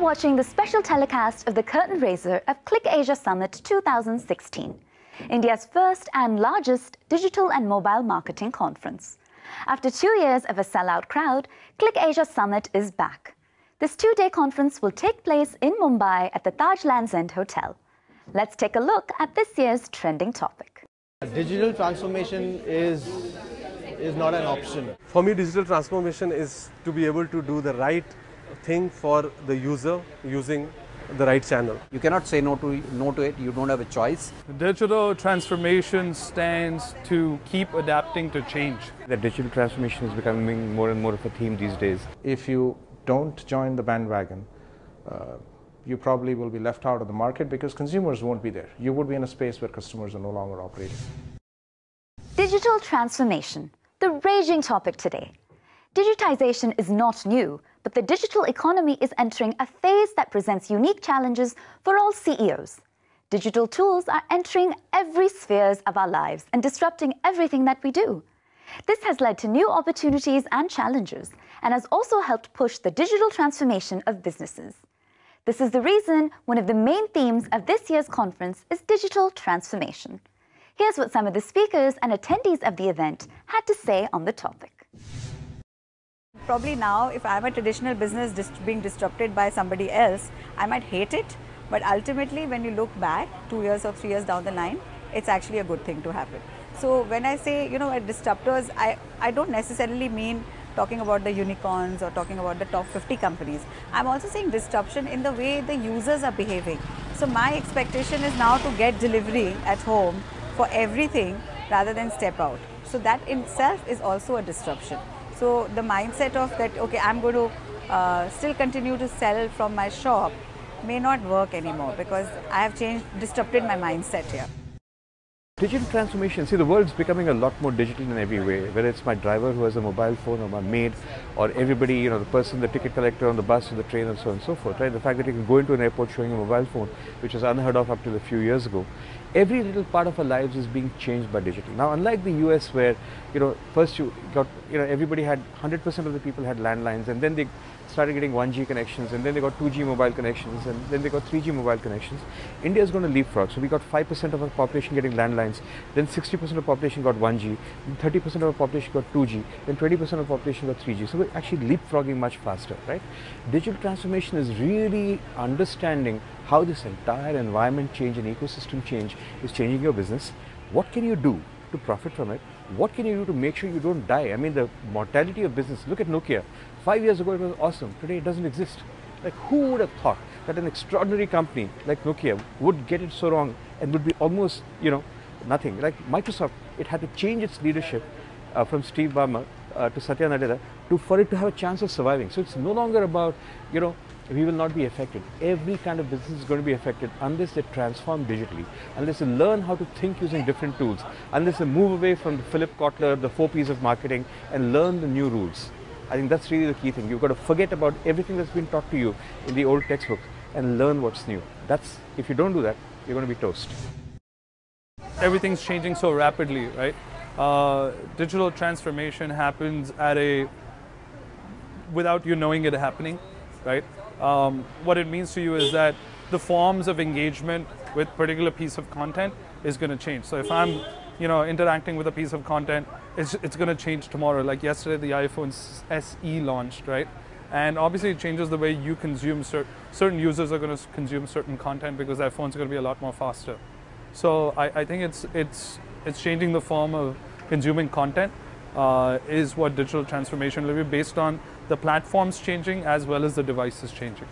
watching the special telecast of the curtain raiser of Click Asia Summit 2016, India's first and largest digital and mobile marketing conference. After 2 years of a sellout crowd, Click Asia Summit is back. This 2-day conference will take place in Mumbai at the Taj Lands End Hotel. Let's take a look at this year's trending topic. Digital transformation is not an option. For me, digital transformation is to be able to do the right thing for the user using the right channel. You cannot say no to it, you don't have a choice. Digital transformation stands to keep adapting to change. The digital transformation is becoming more and more of a theme these days. If you don't join the bandwagon, you probably will be left out of the market because consumers won't be there. You would be in a space where customers are no longer operating. Digital transformation, the raging topic today. Digitization is not new, but the digital economy is entering a phase that presents unique challenges for all CEOs. Digital tools are entering every sphere of our lives and disrupting everything that we do. This has led to new opportunities and challenges, and has also helped push the digital transformation of businesses. This is the reason one of the main themes of this year's conference is digital transformation. Here's what some of the speakers and attendees of the event had to say on the topic. Probably now, if I'm a traditional business being disrupted by somebody else, I might hate it, but ultimately when you look back 2 years or 3 years down the line, it's actually a good thing to happen. So when I say, disruptors, I don't necessarily mean talking about the unicorns or talking about the top 50 companies. I'm also saying disruption in the way the users are behaving. So my expectation is now to get delivery at home for everything rather than step out. So that in itself is also a disruption. So the mindset of that, okay, I'm going to still continue to sell from my shop may not work anymore because I have disrupted my mindset here. Digital transformation, see, the world's becoming a lot more digital in every way, whether it's my driver who has a mobile phone or my maid or everybody, the person, the ticket collector on the bus or the train and so on and so forth, right? The fact that you can go into an airport showing a mobile phone, which was unheard of up till a few years ago. Every little part of our lives is being changed by digital. Now, unlike the US where, first you got, everybody had, 100% of the people had landlines, and then they started getting 1G connections, and then they got 2G mobile connections, and then they got 3G mobile connections. India is going to leapfrog. So we got 5% of our population getting landlines, then 60% of the population got 1G, then 30% of the population got 2G, then 20% of the population got 3G. So we're actually leapfrogging much faster, right? Digital transformation is really understanding how this entire environment change and ecosystem change is changing your business. What can you do to profit from it? What can you do to make sure you don't die? I mean, the mortality of business, look at Nokia. 5 years ago it was awesome, today it doesn't exist. Like, who would have thought that an extraordinary company like Nokia would get it so wrong and would be almost, nothing. Like Microsoft, it had to change its leadership from Steve Ballmer to Satya Nadella for it to have a chance of surviving. So it's no longer about, we will not be affected. Every kind of business is going to be affected unless they transform digitally, unless they learn how to think using different tools, unless they move away from the Philip Kotler, the 4 Ps of marketing, and learn the new rules. I think that's really the key thing. You've got to forget about everything that's been taught to you in the old textbooks and learn what's new. If you don't do that, you're going to be toast. Everything's changing so rapidly, right? Digital transformation happens without you knowing it happening, right? What it means to you is that the forms of engagement with particular piece of content is going to change. So if I'm, interacting with a piece of content, it's going to change tomorrow. Like yesterday, the iPhone SE launched, right? And obviously, it changes the way you consume. Certain users are going to consume certain content because their phones are going to be a lot more faster. So I think it's changing the form of consuming content. Is what digital transformation will be, based on the platforms changing as well as the devices changing.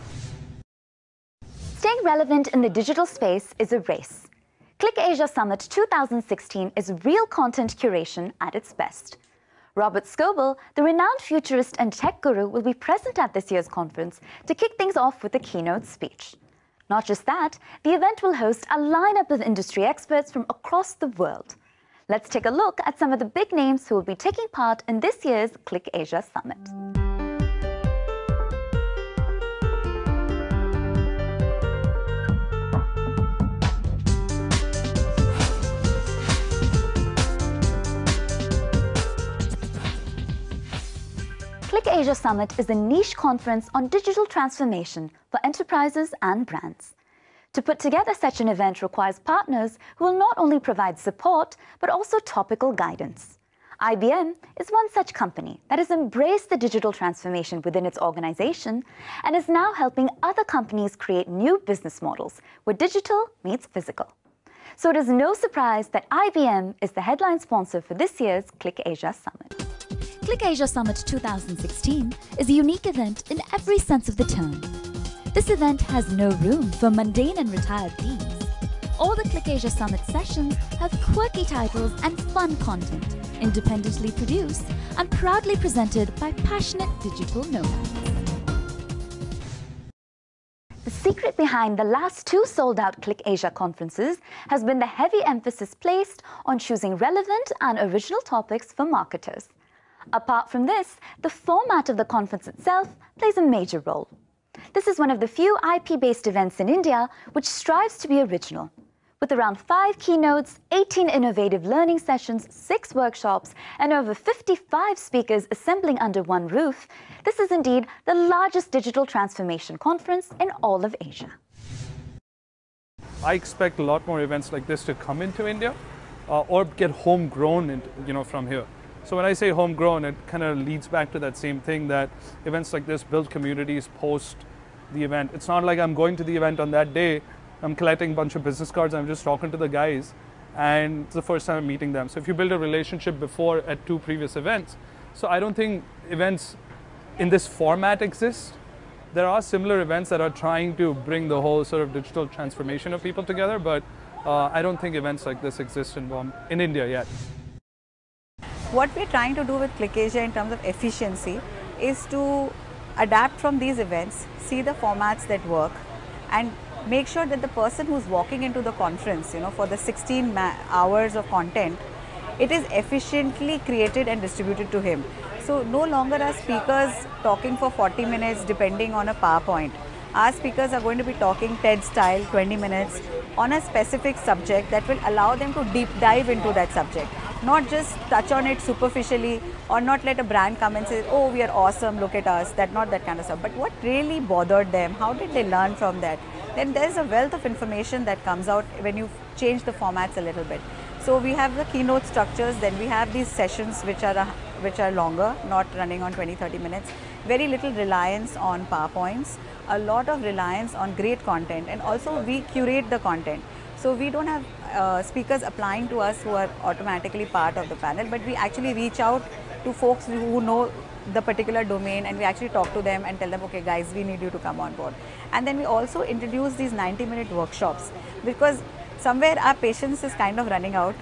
Staying relevant in the digital space is a race. Click Asia Summit 2016 is real content curation at its best. Robert Scoble, the renowned futurist and tech guru, will be present at this year's conference to kick things off with a keynote speech. Not just that, the event will host a lineup of industry experts from across the world. Let's take a look at some of the big names who will be taking part in this year's Click Asia Summit. Click Asia Summit is a niche conference on digital transformation for enterprises and brands. To put together such an event requires partners who will not only provide support, but also topical guidance. IBM is one such company that has embraced the digital transformation within its organization and is now helping other companies create new business models where digital meets physical. So it is no surprise that IBM is the headline sponsor for this year's Click Asia Summit. Click Asia Summit 2016 is a unique event in every sense of the term. This event has no room for mundane and retired themes. All the Click Asia Summit sessions have quirky titles and fun content, independently produced and proudly presented by passionate digital nomads. The secret behind the last two sold-out Click Asia conferences has been the heavy emphasis placed on choosing relevant and original topics for marketers. Apart from this, the format of the conference itself plays a major role. This is one of the few IP-based events in India which strives to be original. With around 5 keynotes, 18 innovative learning sessions, 6 workshops, and over 55 speakers assembling under one roof, this is indeed the largest digital transformation conference in all of Asia. I expect a lot more events like this to come into India or get homegrown from here. So when I say homegrown, it kind of leads back to that same thing that events like this build communities post the event. It's not like I'm going to the event on that day, I'm collecting a bunch of business cards, I'm just talking to the guys, and it's the first time I'm meeting them. So if you build a relationship before at 2 previous events, so I don't think events in this format exist. There are similar events that are trying to bring the whole sort of digital transformation of people together, but I don't think events like this exist in India yet. What we're trying to do with Click Asia in terms of efficiency is to adapt from these events, see the formats that work, and make sure that the person who's walking into the conference, for the 16 hours of content, it is efficiently created and distributed to him. So no longer are speakers talking for 40 minutes depending on a PowerPoint. Our speakers are going to be talking TED style, 20 minutes on a specific subject that will allow them to deep dive into that subject. Not just touch on it superficially or not let a brand come and say, oh, we are awesome, look at us, not that kind of stuff. But what really bothered them, how did they learn from that? Then there's a wealth of information that comes out when you change the formats a little bit. So we have the keynote structures, then we have these sessions which are longer, not running on 20-30 minutes. Very little reliance on PowerPoints, a lot of reliance on great content, and also we curate the content. So we don't have speakers applying to us who are automatically part of the panel, but we actually reach out to folks who know the particular domain, and we actually talk to them and tell them, okay guys, we need you to come on board. And then we also introduce these 90-minute workshops, because somewhere our patience is kind of running out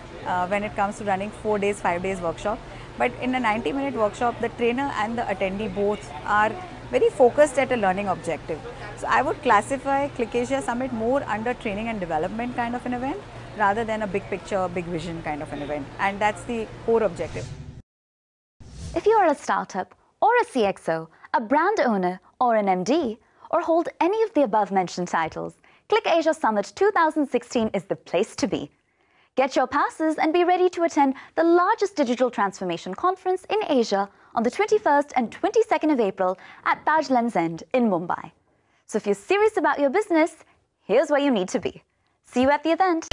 when it comes to running 4 days, 5 days workshop. But in a 90-minute workshop, the trainer and the attendee both are very focused at a learning objective. So I would classify Click Asia Summit more under training and development kind of an event rather than a big picture, big vision kind of an event. And that's the core objective. If you are a startup or a CXO, a brand owner or an MD, or hold any of the above mentioned titles, Click Asia Summit 2016 is the place to be. Get your passes and be ready to attend the largest digital transformation conference in Asia on the 21st and 22nd of April at Taj Lands End in Mumbai. So if you're serious about your business, here's where you need to be. See you at the event.